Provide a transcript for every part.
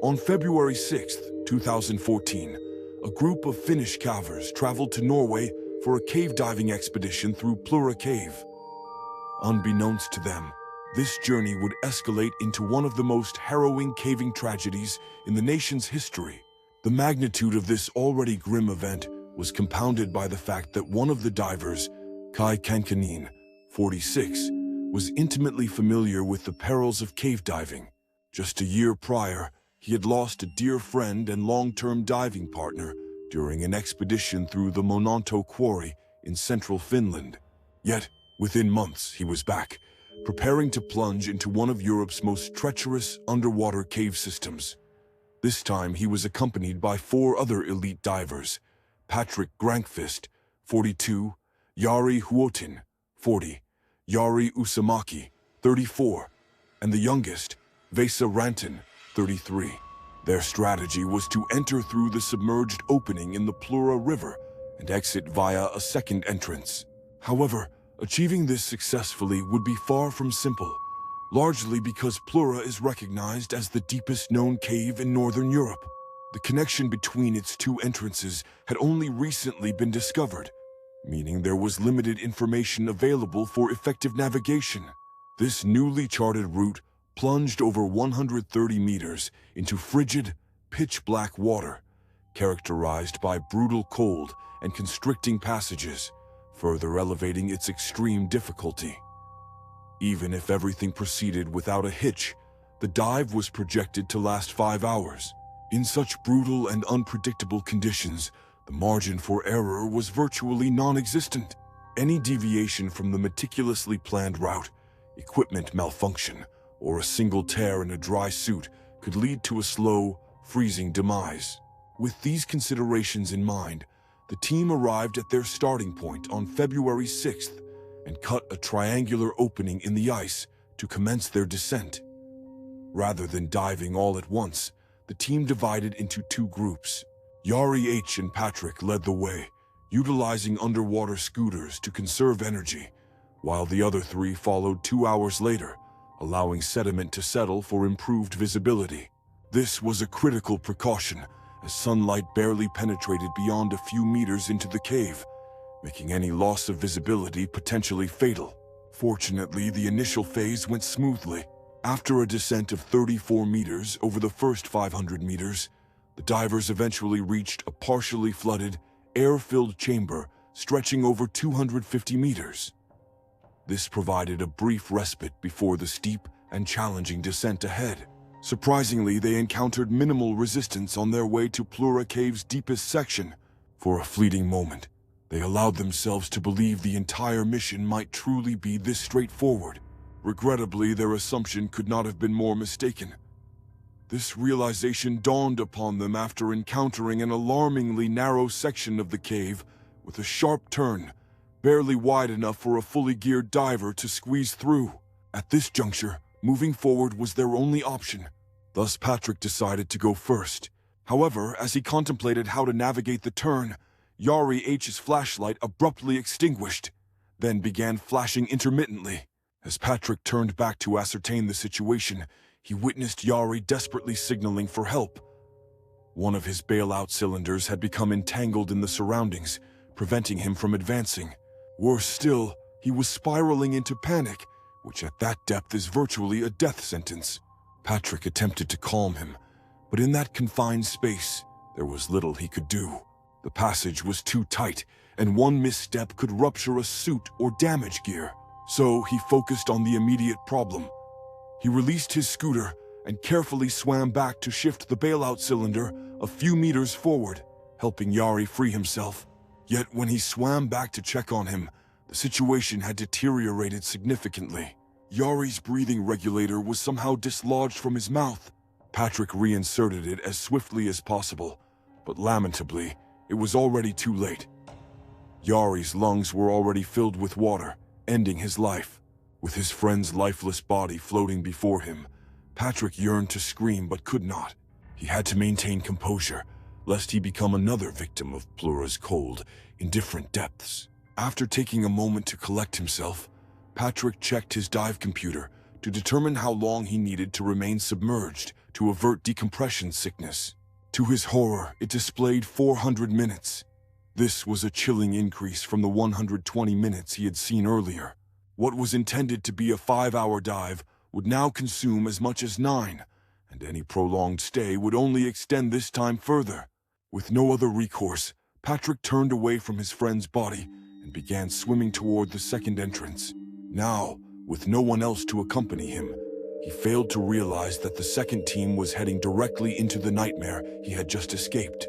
On February 6th, 2014, a group of Finnish cavers traveled to Norway for a cave diving expedition through Plura Cave. Unbeknownst to them, this journey would escalate into one of the most harrowing caving tragedies in the nation's history. The magnitude of this already grim event was compounded by the fact that one of the divers, Kai Kankanin, 46, was intimately familiar with the perils of cave diving. Just a year prior, he had lost a dear friend and long-term diving partner during an expedition through the Monanto Quarry in central Finland. Yet, within months, he was back, preparing to plunge into one of Europe's most treacherous underwater cave systems. This time, he was accompanied by 4 other elite divers: Patrick Grankvist, 42, Jari Huotin, 40, Jari Usamaki, 34, and the youngest, Vesa Ranton, 33. Their strategy was to enter through the submerged opening in the Plura River and exit via a second entrance. However, achieving this successfully would be far from simple, largely because Plura is recognized as the deepest known cave in Northern Europe. The connection between its 2 entrances had only recently been discovered, meaning there was limited information available for effective navigation. This newly charted route plunged over 130 meters into frigid, pitch-black water, characterized by brutal cold and constricting passages, further elevating its extreme difficulty. Even if everything proceeded without a hitch, the dive was projected to last 5 hours. In such brutal and unpredictable conditions, the margin for error was virtually non-existent. Any deviation from the meticulously planned route, equipment malfunction, or a single tear in a dry suit could lead to a slow, freezing demise. With these considerations in mind, the team arrived at their starting point on February 6th and cut a triangular opening in the ice to commence their descent. Rather than diving all at once, the team divided into 2 groups. Jari H. and Patrick led the way, utilizing underwater scooters to conserve energy, while the other 3 followed 2 hours later, allowing sediment to settle for improved visibility. This was a critical precaution, as sunlight barely penetrated beyond a few meters into the cave, making any loss of visibility potentially fatal. Fortunately, the initial phase went smoothly. After a descent of 34 meters over the first 500 meters, the divers eventually reached a partially flooded, air-filled chamber stretching over 250 meters. This provided a brief respite before the steep and challenging descent ahead. Surprisingly, they encountered minimal resistance on their way to Plura Cave's deepest section. For a fleeting moment, they allowed themselves to believe the entire mission might truly be this straightforward. Regrettably, their assumption could not have been more mistaken. This realization dawned upon them after encountering an alarmingly narrow section of the cave with a sharp turn, barely wide enough for a fully geared diver to squeeze through. At this juncture, moving forward was their only option. Thus, Patrick decided to go first. However, as he contemplated how to navigate the turn, Jari H's flashlight abruptly extinguished, then began flashing intermittently. As Patrick turned back to ascertain the situation, he witnessed Jari desperately signaling for help. One of his bailout cylinders had become entangled in the surroundings, preventing him from advancing. Worse still, he was spiraling into panic, which at that depth is virtually a death sentence. Patrick attempted to calm him, but in that confined space, there was little he could do. The passage was too tight, and one misstep could rupture a suit or damage gear. So he focused on the immediate problem. He released his scooter and carefully swam back to shift the bailout cylinder a few meters forward, helping Jari free himself. Yet when he swam back to check on him, the situation had deteriorated significantly. Yari's breathing regulator was somehow dislodged from his mouth. Patrick reinserted it as swiftly as possible, but lamentably, it was already too late. Yari's lungs were already filled with water, ending his life. With his friend's lifeless body floating before him, Patrick yearned to scream but could not. He had to maintain composure, lest he become another victim of Plura's cold, indifferent depths. After taking a moment to collect himself, Patrick checked his dive computer to determine how long he needed to remain submerged to avert decompression sickness. To his horror, it displayed 400 minutes. This was a chilling increase from the 120 minutes he had seen earlier. What was intended to be a 5-hour dive would now consume as much as 9, and any prolonged stay would only extend this time further. With no other recourse, Patrick turned away from his friend's body and began swimming toward the second entrance. Now, with no one else to accompany him, he failed to realize that the second team was heading directly into the nightmare he had just escaped.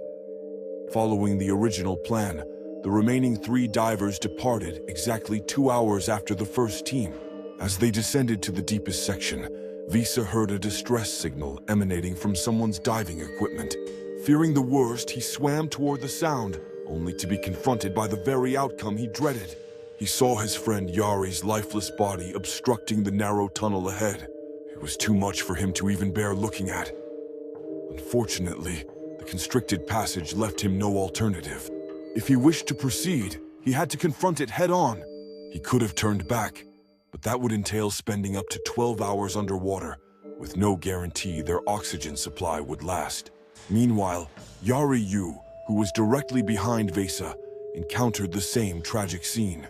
Following the original plan, the remaining 3 divers departed exactly 2 hours after the first team. As they descended to the deepest section, Visa heard a distress signal emanating from someone's diving equipment. Fearing the worst, he swam toward the sound, only to be confronted by the very outcome he dreaded. He saw his friend Yari's lifeless body obstructing the narrow tunnel ahead. It was too much for him to even bear looking at. Unfortunately, the constricted passage left him no alternative. If he wished to proceed, he had to confront it head-on. He could have turned back, but that would entail spending up to 12 hours underwater, with no guarantee their oxygen supply would last. Meanwhile, Yari Yu, who was directly behind Vesa, encountered the same tragic scene.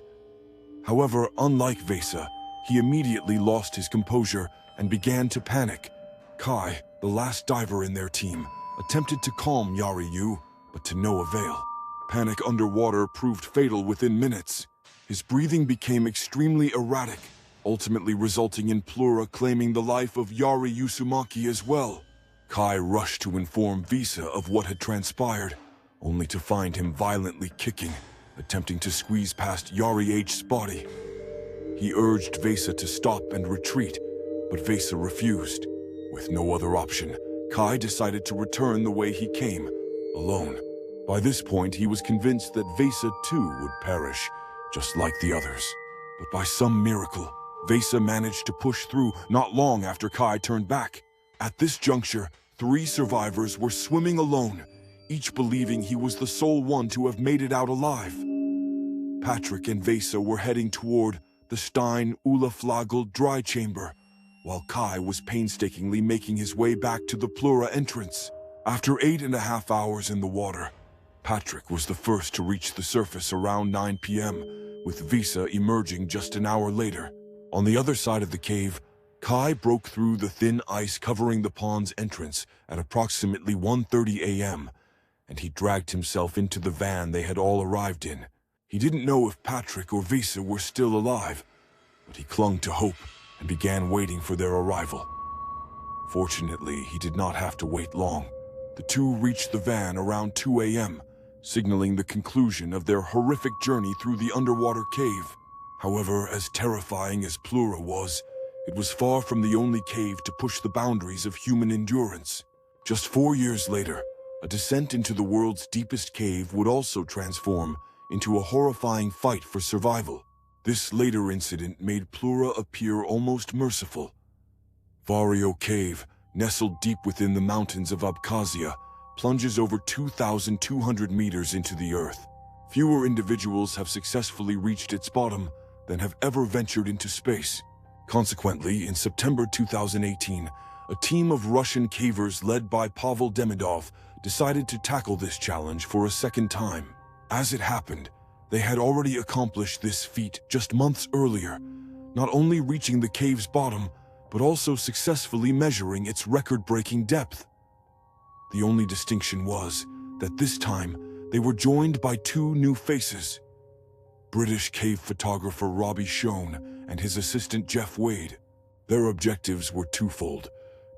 However, unlike Vesa, he immediately lost his composure and began to panic. Kai, the last diver in their team, attempted to calm Yari Yu, but to no avail. Panic underwater proved fatal within minutes. His breathing became extremely erratic, ultimately resulting in Plura claiming the life of Yari Yusumaki as well. Kai rushed to inform Visa of what had transpired, only to find him violently kicking, attempting to squeeze past Yari H's body. He urged Vesa to stop and retreat, but Vesa refused. With no other option, Kai decided to return the way he came, alone. By this point, he was convinced that Vesa too would perish, just like the others. But by some miracle, Vesa managed to push through not long after Kai turned back. At this juncture, 3 survivors were swimming alone, each believing he was the sole one to have made it out alive. Patrick and Vesa were heading toward the Stein Ulaflagel dry chamber, while Kai was painstakingly making his way back to the Plura entrance. After 8.5 hours in the water, Patrick was the first to reach the surface around 9 p.m., with Visa emerging just an hour later. On the other side of the cave, Kai broke through the thin ice covering the pond's entrance at approximately 1:30 a.m., and he dragged himself into the van they had all arrived in. He didn't know if Patrick or Visa were still alive, but he clung to hope and began waiting for their arrival. Fortunately, he did not have to wait long. The 2 reached the van around 2 a.m., signaling the conclusion of their horrific journey through the underwater cave. However, as terrifying as Plura was, it was far from the only cave to push the boundaries of human endurance. Just 4 years later, a descent into the world's deepest cave would also transform into a horrifying fight for survival. This later incident made Plura appear almost merciful. Vario Cave, nestled deep within the mountains of Abkhazia, plunges over 2,200 meters into the earth. Fewer individuals have successfully reached its bottom than have ever ventured into space. Consequently, in September 2018, a team of Russian cavers led by Pavel Demidov decided to tackle this challenge for a second time. As it happened, they had already accomplished this feat just months earlier, not only reaching the cave's bottom, but also successfully measuring its record-breaking depth. The only distinction was that this time they were joined by 2 new faces: British cave photographer Robbie Schoen and his assistant Jeff Wade. Their objectives were twofold: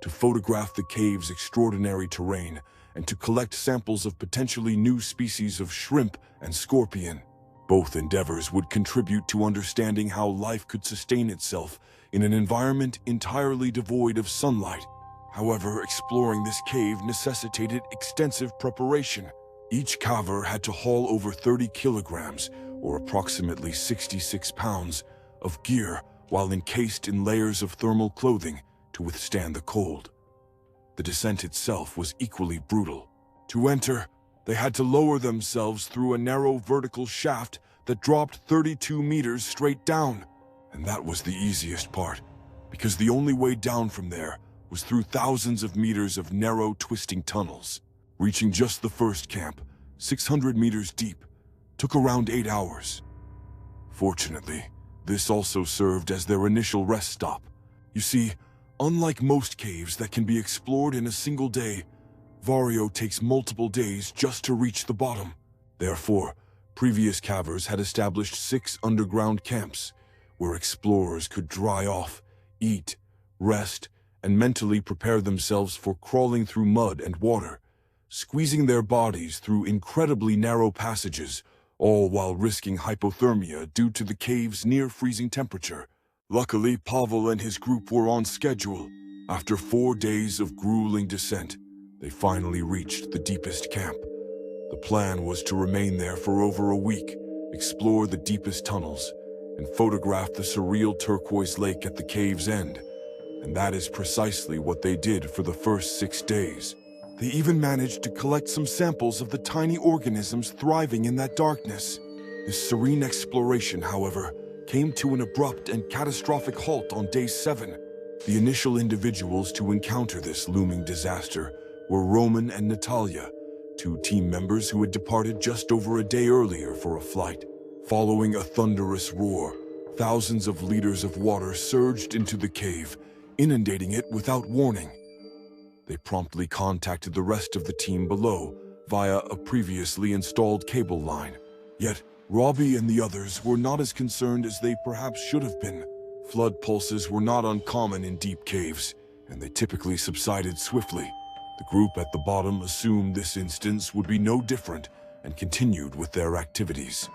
to photograph the cave's extraordinary terrain and to collect samples of potentially new species of shrimp and scorpion. Both endeavors would contribute to understanding how life could sustain itself in an environment entirely devoid of sunlight. However, exploring this cave necessitated extensive preparation. Each caver had to haul over 30 kilograms, or approximately 66 pounds, of gear while encased in layers of thermal clothing to withstand the cold. The descent itself was equally brutal. To enter, they had to lower themselves through a narrow vertical shaft that dropped 32 meters straight down. And that was the easiest part, because the only way down from there was through thousands of meters of narrow, twisting tunnels. Reaching just the first camp, 600 meters deep, took around 8 hours. Fortunately, this also served as their initial rest stop. You see, unlike most caves that can be explored in a single day, Vario takes multiple days just to reach the bottom. Therefore, previous cavers had established 6 underground camps where explorers could dry off, eat, rest, and mentally prepare themselves for crawling through mud and water, squeezing their bodies through incredibly narrow passages, all while risking hypothermia due to the cave's near-freezing temperature. Luckily, Pavel and his group were on schedule. After 4 days of grueling descent, they finally reached the deepest camp. The plan was to remain there for over a week, explore the deepest tunnels, and photograph the surreal turquoise lake at the cave's end. And that is precisely what they did for the first 6 days. They even managed to collect some samples of the tiny organisms thriving in that darkness. This serene exploration, however, came to an abrupt and catastrophic halt on day 7. The initial individuals to encounter this looming disaster were Roman and Natalia, 2 team members who had departed just over a day earlier for a flight. Following a thunderous roar, thousands of liters of water surged into the cave, inundating it without warning. They promptly contacted the rest of the team below via a previously installed cable line. Yet, Robbie and the others were not as concerned as they perhaps should have been. Flood pulses were not uncommon in deep caves, and they typically subsided swiftly. The group at the bottom assumed this instance would be no different and continued with their activities.